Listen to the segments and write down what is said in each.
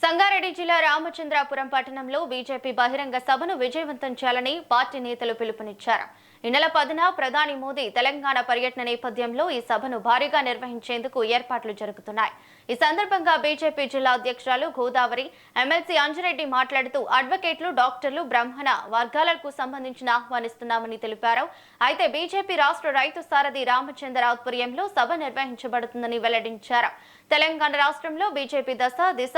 సంగారెడ్డి జిల్లా రామచంద్రాపురం పట్టణంలో బీజేపీ బహిరంగ సభను విజయవంతం చేయాలని పార్టీ నేతలు పిలుపునిచ్చారు. ఈ నెల 10న ప్రధాని మోదీ తెలంగాణ పర్యటన నేపథ్యంలో ఈ సభను భారీగా నిర్వహించేందుకు ఏర్పాట్లు జరుగుతున్నాయి. ఈ సందర్భంగా బీజేపీ జిల్లా అధ్యక్షురాలు గోదావరి ఎమ్మెల్సీ అంజిరెడ్డి మాట్లాడుతూ అడ్వకేట్లు, డాక్టర్లు, బ్రాహ్మణ వర్గాలకు సంబంధించిన ఆహ్వానిస్తున్నామని తెలిపారు. అయితే బీజేపీ రాష్ట్ర రైతు సారథి రామచంద్ర ఆధ్వర్యంలో సభ నిర్వహించబడుతుందని వెల్లడించారు. తెలంగాణ రాష్ట్రంలో బీజేపీ దిశ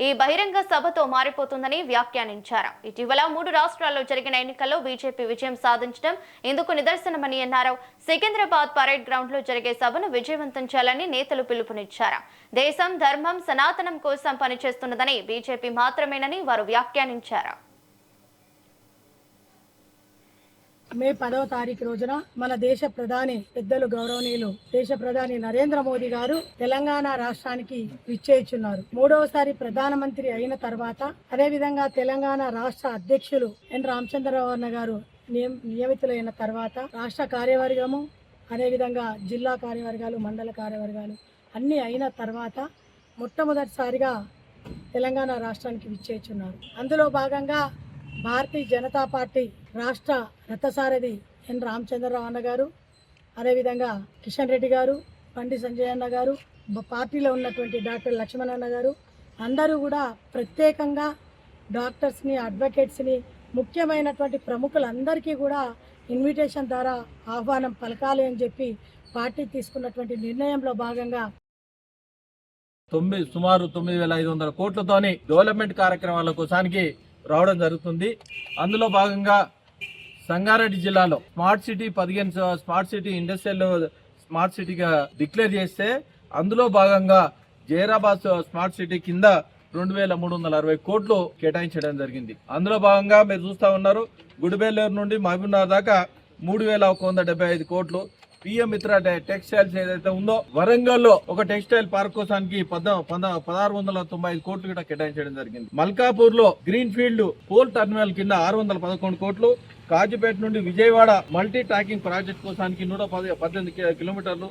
ఈ బహిరంగ సభతో మారిపోతుందని వ్యాఖ్యానించారు. ఇటీవల 3 రాష్ట్రాల్లో జరిగిన ఎన్నికల్లో బీజేపీ విజయం సాధించడం ఇందుకు నిదర్శనమని అన్నారు. సికింద్రాబాద్ పరేడ్ గ్రౌండ్ లో జరిగే సభను విజయవంతం చేయాలని నేతలు పిలుపునిచ్చారు. దేశం, ధర్మం, సనాతనం కోసం పనిచేస్తున్నదని బీజేపీ మాత్రమేనని వారు వ్యాఖ్యానించారు. మే 10వ తారీఖు రోజున మన దేశ ప్రధాని పెద్దలు గౌరవనీయులు దేశ ప్రధాని నరేంద్ర మోదీ గారు తెలంగాణ రాష్ట్రానికి విచ్చేయుచున్నారు. 3వసారి ప్రధానమంత్రి అయిన తర్వాత, అదేవిధంగా తెలంగాణ రాష్ట్ర అధ్యక్షులు ఎన్ రామచంద్రరావు అన్న గారు నియమితులైన తర్వాత రాష్ట్ర కార్యవర్గము, అదేవిధంగా జిల్లా కార్యవర్గాలు, మండల కార్యవర్గాలు అన్నీ అయిన తర్వాత మొట్టమొదటిసారిగా తెలంగాణ రాష్ట్రానికి విచ్చేయుచున్నారు. అందులో భాగంగా భారతీయ జనతా పార్టీ రాష్ట్ర రథసారథి ఎన్ రామచంద్రరావు అన్న గారు, అదేవిధంగా కిషన్ రెడ్డి గారు, బండి సంజయ్ అన్న గారు, పార్టీలో ఉన్నటువంటి డాక్టర్ లక్ష్మణ్ అన్న గారు అందరూ కూడా ప్రత్యేకంగా డాక్టర్స్ని, అడ్వకేట్స్ని, ముఖ్యమైనటువంటి ప్రముఖులందరికీ కూడా ఇన్విటేషన్ ద్వారా ఆహ్వానం పలకాలి అని చెప్పి పార్టీ తీసుకున్నటువంటి నిర్ణయంలో భాగంగా సుమారు 9,500 కోట్లతోని డెవలప్మెంట్ కార్యక్రమాల కోసానికి రావడం జరుగుతుంది. అందులో భాగంగా సంగారెడ్డి జిల్లాలో smart city 15 smart city industrial smart సిటీగా డిక్లేర్ చేస్తే, అందులో భాగంగా జైరాబాద్ స్మార్ట్ సిటీ కింద 2,360 కోట్లు కేటాయించడం జరిగింది. అందులో భాగంగా మీరు చూస్తా ఉన్నారు, గుడిబెల్లూరు నుండి మహబూబ్నగర్ దాకా 3,175 కోట్లు. పిఎం మిత్ర టెక్స్టైల్స్ ఏదైతే ఉందో, వరంగల్లో ఒక టెక్స్టైల్ పార్క్ కోసానికి 1,695 కోట్లు కూడా కేటాయించడం జరిగింది. మల్కాపూర్ లో గ్రీన్ ఫీల్డ్ కోల్ టర్మినల్ కింద 611 కోట్లు. కాజీపేట నుండి విజయవాడ మల్టీ ట్రాకింగ్ ప్రాజెక్ట్ కోసానికి 118 కిలోమీటర్లు.